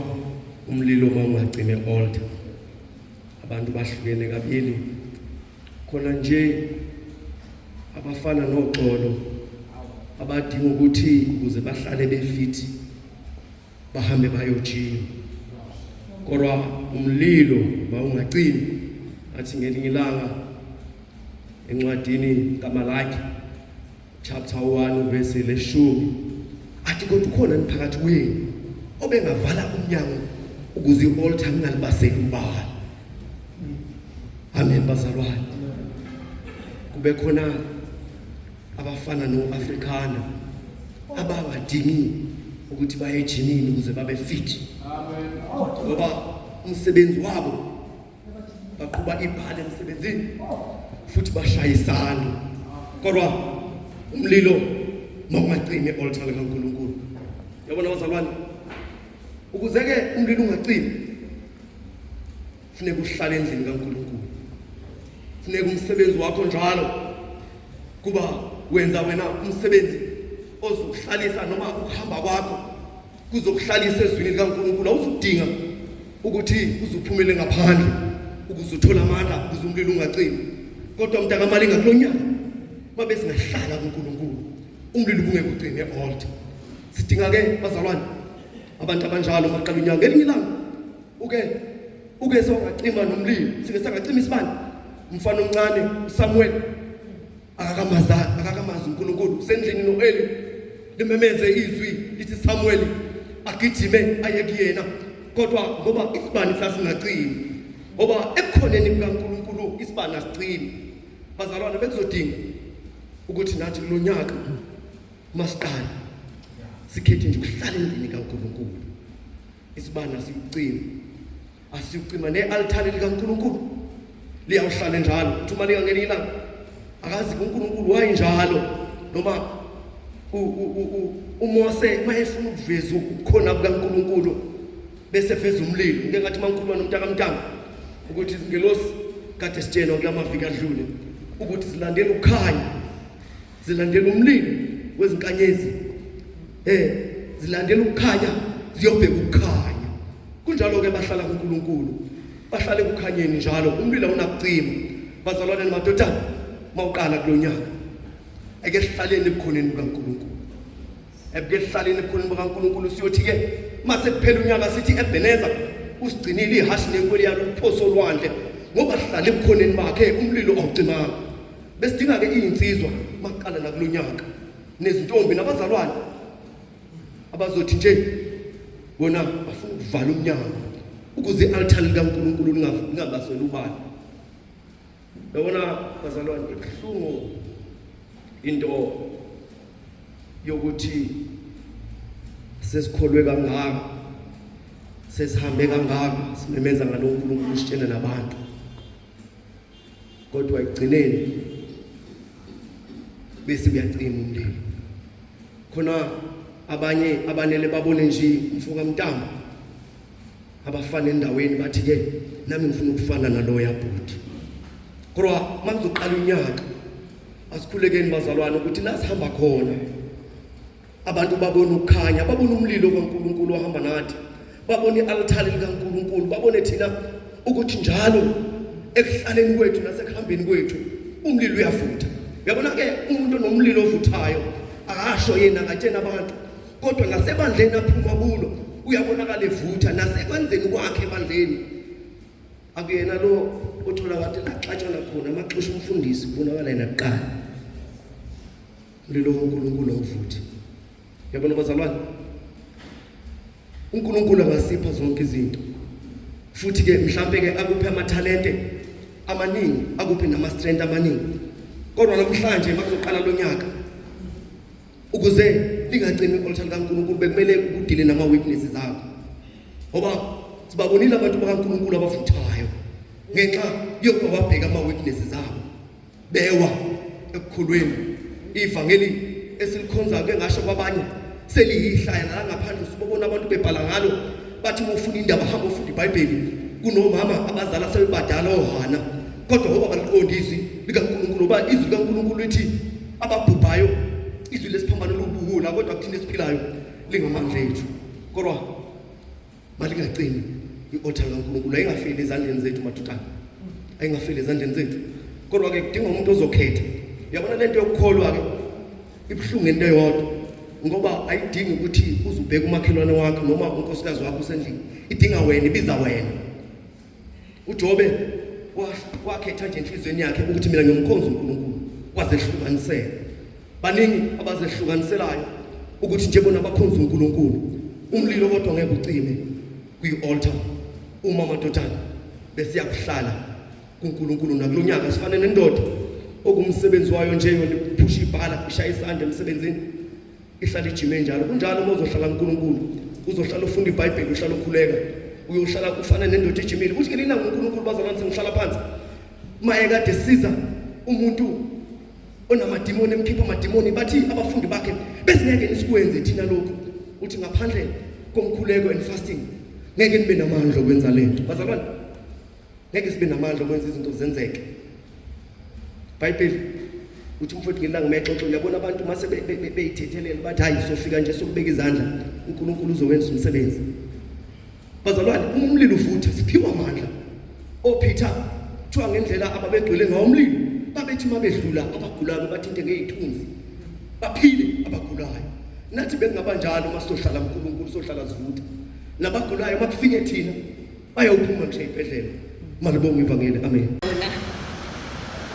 [SPEAKER 5] umlilo mawungacime altar abantu bahlukene kabili. Khona nje abafana noxolo abadinga ukuthi ukuze bahlale befit bahambe bayojima, kodwa umlilo mawungacimi. Athi ngelinye ilanga encwadini kaMalaki chapter 1 verse 10 athi kodwa ukhona niphakathi kwenu obengavala umnyango ukuze i-altar ingalibaseli ubala. Amen bazalwane. Kube khona abafana no-Africana abangadingi ukuthi baye ejimini ukuze babe fit. Amen. Ngoba umsebenzi wabo baqhuba ibhala emsebenzini futhi bashayisana, kodwa umlilo mawungacimi e-altar likaNkulunkulu. Yabona bazalwane, ukuze ke umlilo ungacimi kufuneka uhlale endlini kaNkulunkulu. Kufuneka umsebenzi wakho njalo kuba wenza wena umsebenzi ozokuhlalisa noma ukuhamba kwakho kuzokuhlalisa ezwini likaNkulunkulu. Awuzudinga ukuthi uzuphumele ngaphandle ukuze uthole amandla ukuze umlilo ungacimi, kodwa mntaka malinga kulonyaka mabe singahlala kuNkulunkulu umlilo ungeke ucime e-altar. Sidinga ke bazalwane abantu abanjalo maqala unyaka ngelinye ilanga uke sewungacima nomlilo, sike sangacima isibani. Umfana omncane uSamuel akakamazi uNkulunkulu, usendlini noEli limemeze izwi lithi Samuel agijime aye kuyena, kodwa ngoba isibani sasingacimi, ngoba ekukhoneni kukaNkulunkulu isibani asicimi. Bazalwane bekuzodinga ukuthi nathi kulonyaka masiqala sikhethe nje ukuhlala endlini kaNkulunkulu. Isibani asiyucima ne-altar likaNkulunkulu liyawuhlala njalo. Uthi uma lingangelinye ilanga akazi uNkulunkulu wayinjalo, noma uMose mayefuna ukuveza ukukhona kukaNkulunkulu bese feza umlilo. Ngeke ngathi maNkulunkulu nomntakamntanga ukuthi izingelosi kade sitshena kula maviki adlule ukuthi zilandela ukukhanya, zilandela umlilo wezinkanyezi, zilandela ukukhanya ziyobheka ukukhanya. Kunjalo ke bahlala kuNkulunkulu, bahlale kukhanyeni njalo, umlilo unakucima. Bazalwane namadodana, mawuqala kulonyaka ake sihlaleni ebukhoneni bukaNkulunkulu, eke sihlaleni ebukhoneni bukaNkulunkulu. Siyothi ke mase kuphela unyaka sithi eBheneza usigcinile ihashi nenkoli yalo uphoso olwandle, ngoba sihlala ebukhoneni bakhe umlilo awucimanga. Besidinga ke izinsizwa maqala nakulonyaka nezintombi nabazalwane abazothi nje bona bafuna ukuvala umnyango ukuze i-altar likaNkulunkulu lingabaseli ubala. Yabona bazalwane, ibuhlungu into yokuthi sesikholwe kangaka, sesihambe kangaka, simemeza ngalo uNkulunkulu sitshena nabantu, kodwa ekugcineni bese kuyacima umlilo. Khona abanye abanele babone nje mfuka mntamba abafana endaweni bathi ke nami ngifuna ukufana naloya bhuti. Kodwa makuzoqala unyaka asikhulekeni bazalwane ukuthi la sihamba khona abantu babone ukukhanya, babone umlilo kaNkulunkulu ohamba nathi, babone i-altar likaNkulunkulu, babone thina ukuthi njalo ekuhlaleni kwethu nasekuhambeni kwethu umlilo uyavutha. Uyabona ke umuntu onomlilo ovuthayo akasho yena akatshena abantu, kodwa nasebandleni aphuma kulo uyabonakala evutha, nasekwenzeni kwakhe ebandleni akuyena lo othola kade laxatshana khona amaxesha umfundisi kubonakala yena kuqala umlilo kaNkulunkulu awuvuthi. Yabona bazalwane, uNkulunkulu angasipha zonke izinto, futhi ke mhlambe ke akuphe amathalente amaningi, akuphe nama strength amaningi, Kodwa namhlanje makuzoqala lo nyaka ukuze lingagcini i-altar kaNkulunkulu bekumele ukudile nama weaknesses akho. Ngoba sibabonile abantu bakaNkulunkulu abafuthayo ngenxa yokuba wabheka ama weaknesses abo. Bewa ekukhulweni. Ivangeli esilikhonza ke ngasho kwabanye seliyihlaya la ngaphandle sibona abantu bebhala ngalo bathi ufuna indaba hamba ufunda iBhayibheli kunomama abazala sebebadala ohana kodwa ngoba baliqondisi likaNkulunkulu ba izwi likaNkulunkulu lithi ababhubhayo izwi lesiphambano lobuhula kodwa kuthina esiphilayo lingamandla ethu. Kodwa malingagcini i-altar kaNkulunkulu ayingafeli ezandleni zethu mathutana, ayingafeli ezandleni zethu. Kodwa ke kudinga umuntu ozokhetha. Uyabona lento yokukholwa ke ibhlungu into eyodwa ngoba ayidingi ukuthi uzubheka umakhelwane wakho noma unkosikazi wakho usendlini, idinga wena, ibiza wena. uJobe wakhetha nje enhlizweni yakhe ukuthi mina ngiyomkhonza uNkulunkulu, wazehlukanisela. Baningi abazehlukaniselayo ukuthi nje bona bakhonza uNkulunkulu, umlilo kodwa ngeke ucime kwi-altar uma amadodana bese yakuhlala kuNkulunkulu. Nakulonyaka sifane nendoda okumsebenzi wayo nje yona iphusha ibhala ishaya isandla emsebenzini ihlala ijime njalo. Kunjalo uma uzohlala kuNkulunkulu uzohlala ufunda iBhayibheli, uhlala ukhuleka, uyohlala ufana nendoda ejimile. Uthi ke lina uNkulunkulu bazalwane sengihlala phansi maye kade siza umuntu onamadimoni emkhipha amadimoni, bathi abafundi bakhe besingeke nisikwenze thina lokho. Uthi ngaphandle komkhuleko and fasting ngeke nibe namandla okwenza lento. Bazalwane ngeke sibe namandla okwenza izinto zenzeke. Bible uthi mfowethu ngelanga mexoxo uyabona abantu mase beyithethelela bathi hayi sofika nje sokubeka izandla uNkulunkulu uzowenza umsebenzi. Bazalwane umlilo uvutha siphiwa amandla. oPeter kuthiwa ngendlela ababegcwele ngawo umlilo babethi mabedlula abagulayo bathinte ngezithunzi baphile abagulayo. Nathi bekungaba njalo masohlala uNkulunkulu sohlala zivutha nabagulayo bakufike thina bayophuma nje ibhedlela. Malibonga ivangeli. Amen.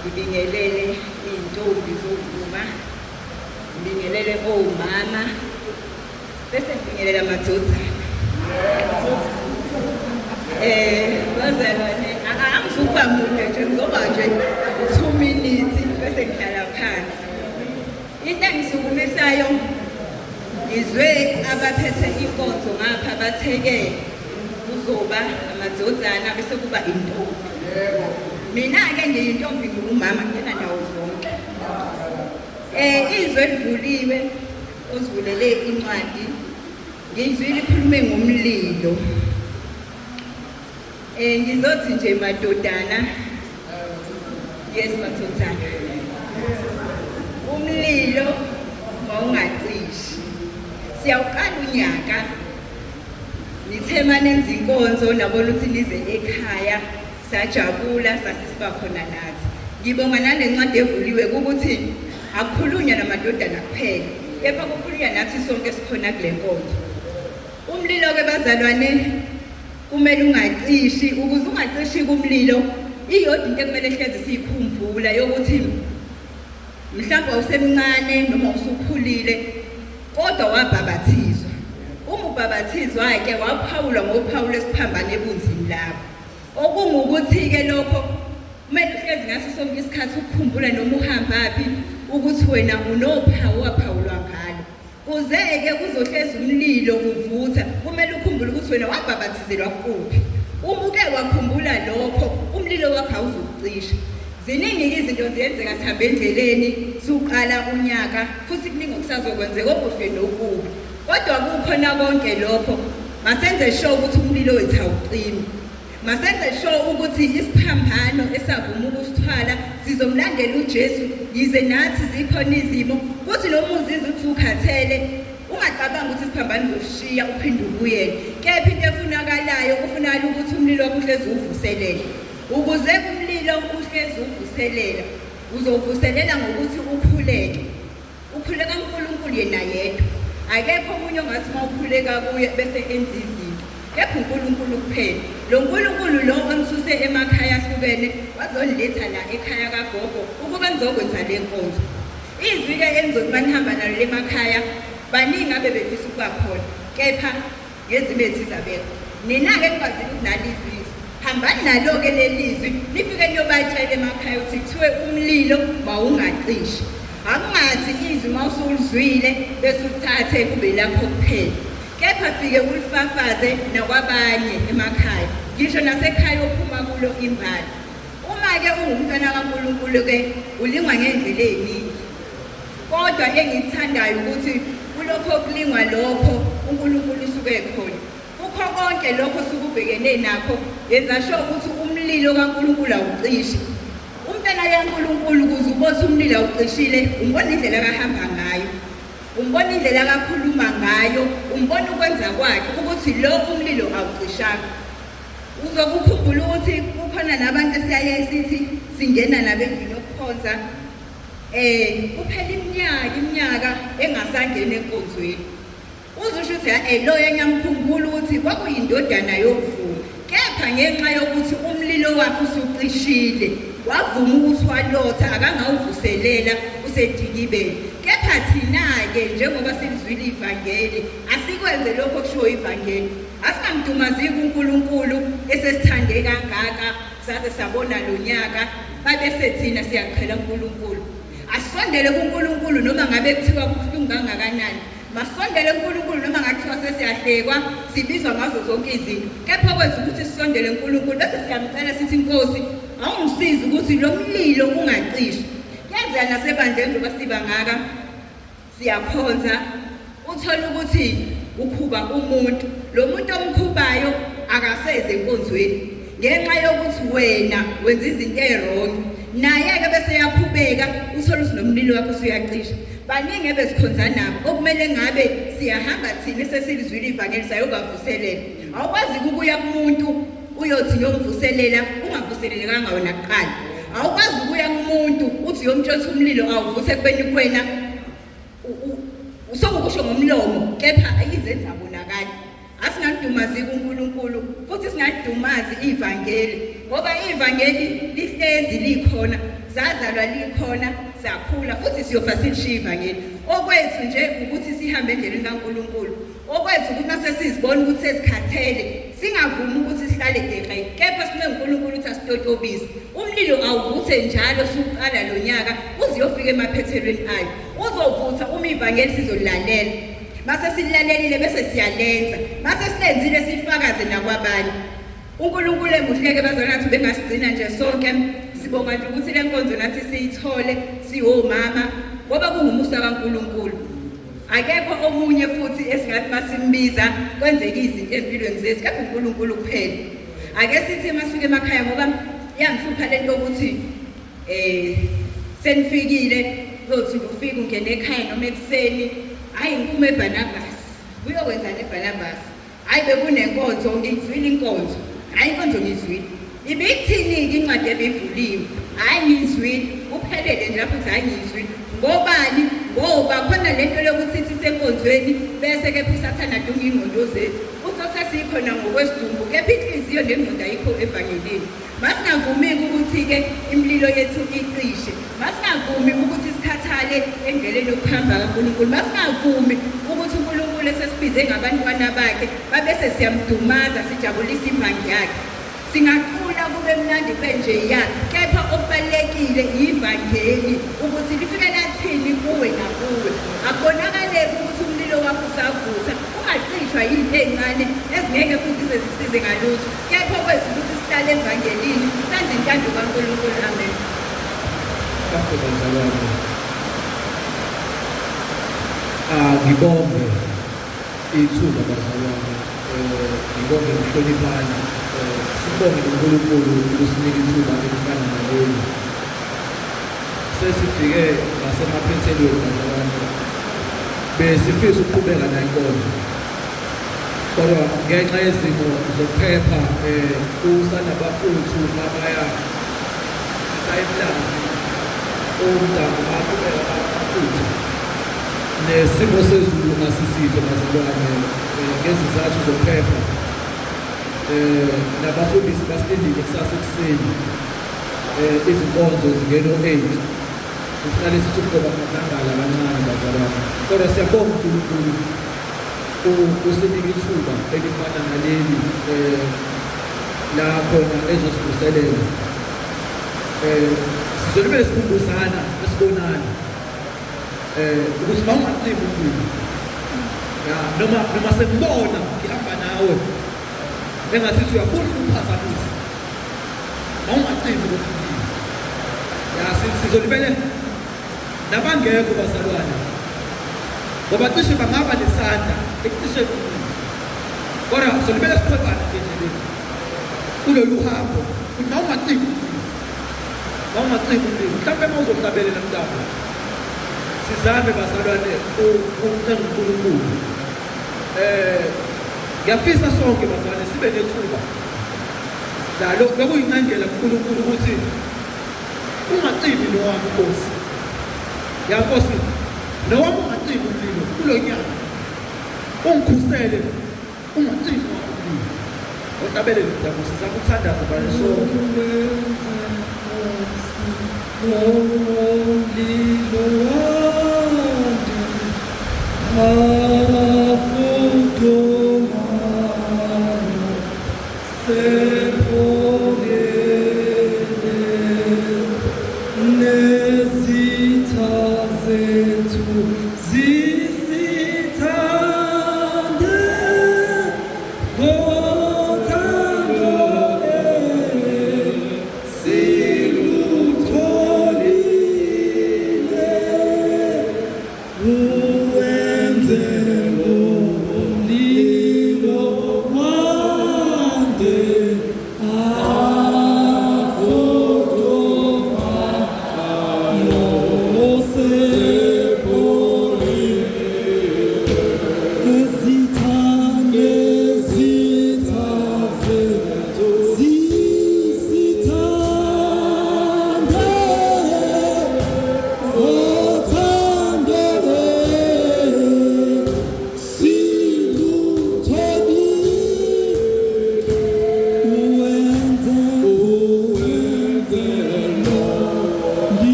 [SPEAKER 6] Ngibingelele intombi zovuma, ngibingelele omama, bese ngibingelele amadodana. Bazalwane angizukuba munye nje, ngizoba nje 2 minutes bese ngihlala phansi. Into engisukumisayo ngizwe abaphethe inkonzo ngapha batheke kuzoba amadodana bese kuba intombi. Mina ke ngiyintombi ngumama ngena ndawo zonke. Izwe livuliwe ozivulele incwadi ngizwile ikhulume ngomlilo. Ngizothi nje madodana, yes madodana, umlilo mawungacishi. Siyawuqala unyaka nithema nenza inkonzo nabona ukuthi nize ekhaya sajabula sasiba khona nathi. Ngibonga nalencwadi evuliwe ukuthi akukhulunywa namadodana kuphela kepha kukhulunywa nathi sonke sikhona kule nkonzo. Umlilo ke bazalwane kumele ungacishi. Ukuze ungacishi kumlilo iyodwa into ekumele sihlezi siyikhumbula yokuthi mhlawumbe awusemncane noma usukhulile kodwa wabhabathizwa. Uma ubhabathizwa ke waphawulwa ngoPhawulo esiphambane ebunzini lapho. Okungukuthi ke lokho kumele uhlezi ngaso sonke isikhathi ukukhumbula noma uhambaphi ukuthi wena unophawu waphawulwa ngalo. Kuze-ke kuzohlezi umlilo uvutha kumele ukhumbule ukuthi wena wabhabathizelwa kuphi. Uma uke wakhumbula lokho umlilo wakho awuzukucisha. Ziningi izinto ziyenzeka sihambe endleleni suqala unyaka futhi kuningi okusazokwenzeka okuhle nokubi. Kodwa kukhona konke lokho masenze sure ukuthi umlilo wethu awucimi. Masenze sure ukuthi isiphambano esavuma ukusithwala sizomlandela uJesu yize nathi zikhona izimo kuthi noma uzizwa ukuthi ukhathele ungacabanga ukuthi isiphambano uzoshiya uphinde ubuyele. Kepha into efunakalayo kufunakala ukuthi umlilo wakho uhlezi uvuselele. Ukuze umlilo uhlezi uvuselela uzovuselela ngokuthi ukhuleke. Ukhuleka uNkulunkulu yena yedwa. Akekho omunye ongathi mawukhuleka kuye bese enza izinto. Kepha uNkulunkulu kuphela. Lo uNkulunkulu lo omsuse emakhaya ahlukene wazoniletha la ekhaya kagogo ukuba ngizokwenza le nkonzo. Izwi ke engizothi manihamba nalo emakhaya baningi abebefisa ukuba khona kepha ngezimo ezizabekho. Nina ke nikwazile ukuthi nalizwi hambani nalo-ke lelizwi nifike niyobatshela emakhaya ukuthi kuthiwe umlilo mawungacishi. Akungathi izwi mawusulizwile bese uthathe kube lapho kuphela, kepha fike ulifafaze nakwabanye emakhaya, ngisho nasekhaya ophuma kulo imbali. Uma-ke ungumntwana kaNkulunkulu-ke ulingwa ngendlela eziningi, kodwa engikuthandayo ukuthi kulokho kulingwa lokho uNkulunkulu usuke ekhona. Kukho konke lokho sukubhekene nakho, yenza sure ukuthi umlilo kaNkulunkulu awucishi. Umntwana kaNkulunkulu ukuze ubone umlilo awucishile, umbona indlela akahamba ngayo, umbona indlela akakhuluma ngayo, umbona ukwenza kwakhe ukuthi lo umlilo awucishanga. Uzokukhumbula ukuthi kukhona nabantu esiyaye sithi singena nabo endlini yokukhonza, kuphela iminyaka engasangena enkonzweni. Uzusho ukuthi lo engiyamkhumbula ukuthi kwakuyindodana yokuvuma, kepha ngenxa yokuthi umlilo wakhe usucishile wavuma ukuthi walotha akangawuvuselela usedikibele. Kepha thina-ke njengoba silizwile ivangeli asikwenze lokho kusho ivangeli, asingamdumaziki uNkulunkulu esesithande kangaka saze sabona lo nyaka babese thina siyaqhela uNkulunkulu. Asondele kuNkulunkulu noma ngabe kuthiwa kubuhlungu kangakanani, masondele kuNkulunkulu noma ngathiwa sesiyahlekwa sibizwa ngazo zonke izinto, kepha kwenza ukuthi sisondele kuNkulunkulu bese siyamcela sithi Nkosi awungisize ukuthi lo mlilo ungacishi. Yenzeka nasebandleni njengoba siba ngaka siyakhonza, uthola ukuthi ukhuba umuntu, lo muntu omkhubayo akaseze enkonzweni ngenxa yokuthi wena wenza izinto ezirong, naye-ke bese yakhubeka uthola ukuthi nomlilo wakho usuyacisha. Baningi ebesikhonza nabo okumele ngabe siyahamba thina sesilizwile ivangeli sayobavuselela. Awukwazi ukuya kumuntu uyothi uyomvuselela ungavuselelekanga wena kuqala. Awukwazi ukuya kumuntu uthi uyomtshela umlilo awuvuse kubeni kwena usokusho ngomlomo, kepha ayizenza bonakala. Asingadumaziki uNkulunkulu futhi singadumazi ivangeli, ngoba ivangeli lihlezi likhona, zazalwa likhona, sakhula futhi siyofa silishiya ivangeli. Okwethu nje ukuthi sihambe endleleni kaNkulunkulu, okwethu ukuthi mase sizibona ukuthi sesikhathele singavumi ukuthi sihlale deqe, kepha sime uNkulunkulu ukuthi asitotobise. Umlilo awuvuthe njalo suqala lo nyaka uze uyofika emaphethelweni ayo, uzovutha uma ivangeli sizolilalela. Mase sililalelile bese siyalenza, mase silenzile sifakaze nakwabanye. uNkulunkulu emuhleke bazanathi bengasigcina nje sonke, sibonga nje ukuthi le nkonzo nathi siyithole siwomama ngoba kungumusa kaNkulunkulu. Akekho omunye futhi esingathi masimbiza kwenzeke izinto empilweni zethu kepha uNkulunkulu kuphela. Ake sithi masifike emakhaya ngoba yangihlupha lento ukuthi senifikile uyothi ufike ungene ekhaya noma ekuseni, hayi ngiphume eBarnabas uyokwenza neBarnabas, hayi bekunenkonzo ngizwile inkonzo, hayi inkonzo ngizwile ibithini-ke incwadi ebivuliwe, hayi ngizwile kuphelele nje lapho ukuthi hayi ngizwile. Ngobani? Ngoba khona lento lokuthi sithi senkonzweni bese-ke usathana adunga ingqondo zethu uthi sikhona ngokwesidumbu, kepha inhliziyo nengqondo ayikho evangelini. Masingavumi-ke ukuthi-ke imililo yethu icishe, masingavumi ukuthi sikhathale endleleni yokuhamba kaNkulunkulu, masingavumi ukuthi uNkulunkulu esesibize ngabantwana bakhe babese siyamdumaza sijabulisa imbangi yakhe. Singaqula kube mnandi kwenjeya, kepha okubalulekile ivangeli ukuthi lifike lathini kuwe nakuwe, akubonakaleki ukuthi umlilo wakho usavutha, ungacishwa yinto ey'ncane ezingeke futhi zisize ngalutho, kepha kwethu ukuthi sihlale evangelini senze intando kaNkulunkulu. Amen.
[SPEAKER 1] Ngibonge ithuba bazalwane, ngibonge ukuhloniphana, sibonge uNkulunkulu ukusinika ithuba elifana naleli. Sesifike ngasemaphethelweni bazalwane, besifisa ukuqhubeka nenkonzo, kodwa ngenxa yezimo zokuphepha kusanabafuthu abaya sisayipulazi omdabu baqhubeka bafuthu. Nesimo sezulu asisihle bazalwane, ngezizathu zokuphepha nabafundisi basilindile kusasa ekuseni izinkonzo zingena o-8 kufanele sithi ukugoba ngabangala kancane bazalwane, kodwa siyabonga uNkulunkulu usinika ithuba elifana naleli la khona ezosivuselela sizolibele sikhumbuzana esibonana ukuthi mawungacimbi umlilo ya noma sekubona ngihamba nawe engathi uyafuna ukuphazamisa mawungacimbi umlilo ya sizolibele nabangekho bazalwane ngoba cishe bangaba nesandla ekucishe kodwa sizolibele siqhubana endleleni kulolu hambo ukuthi mawungacimbi mhlawumbe mawuzohlabelela mntwana sizame bazalwane ukuthenga uNkulunkulu ngiyafisa sonke bazalwane sibe nethuba la lokuyinqangela kuNkulunkulu ukuthi ungacimbi nowami Nkosi ya Nkosi nowami ungacimbi umlilo kulonyaka ungikhusele ungacimbi umlilo ohlabelele mntwana sizama ukuthandaza bani sonke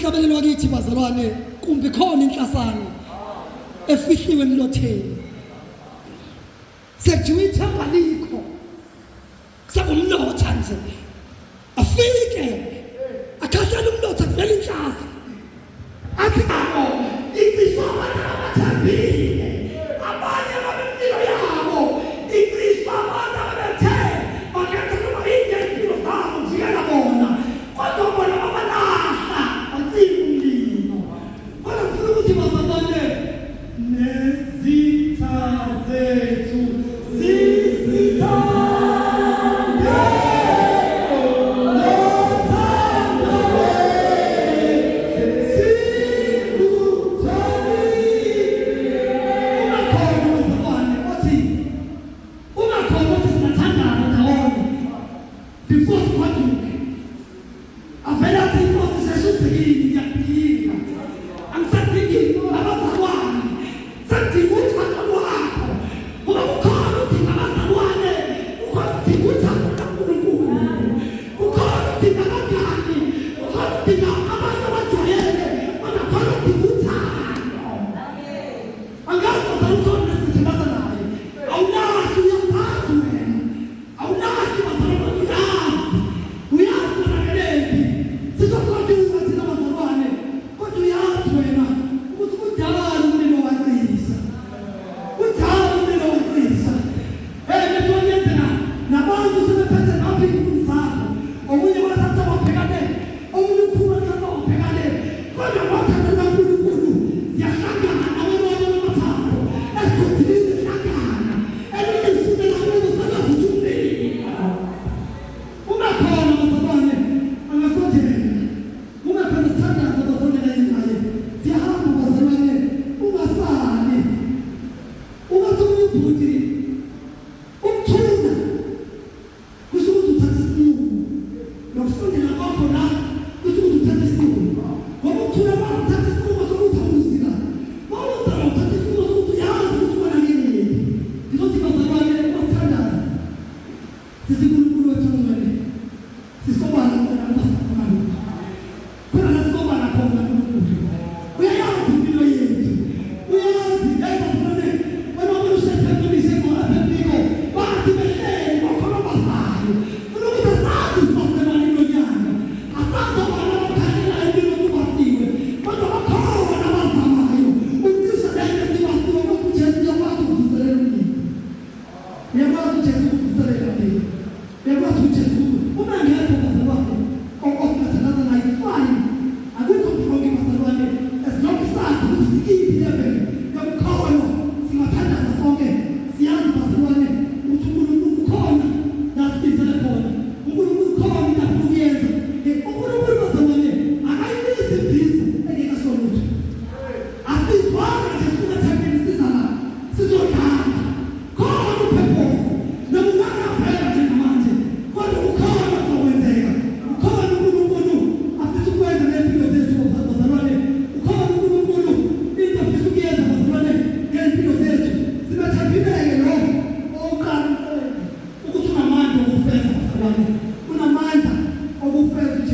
[SPEAKER 7] emhlabeni wakithi bazalwane kumbe khona inhlasane efihliwe emlotheni sekuthiwa ithemba likho kusabumnotha nje afike akhahlele umnotho kuvela inhlasa athi abo icishe abathambile abanye babempilo yabo icishe abantu abethe bakhetha kuba impilo zabo njengana bona kodwa bona babalahla baciba umlilo kodwa kufuna ukuthi bazalwane nezitha zethu zisithande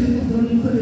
[SPEAKER 7] Jesus,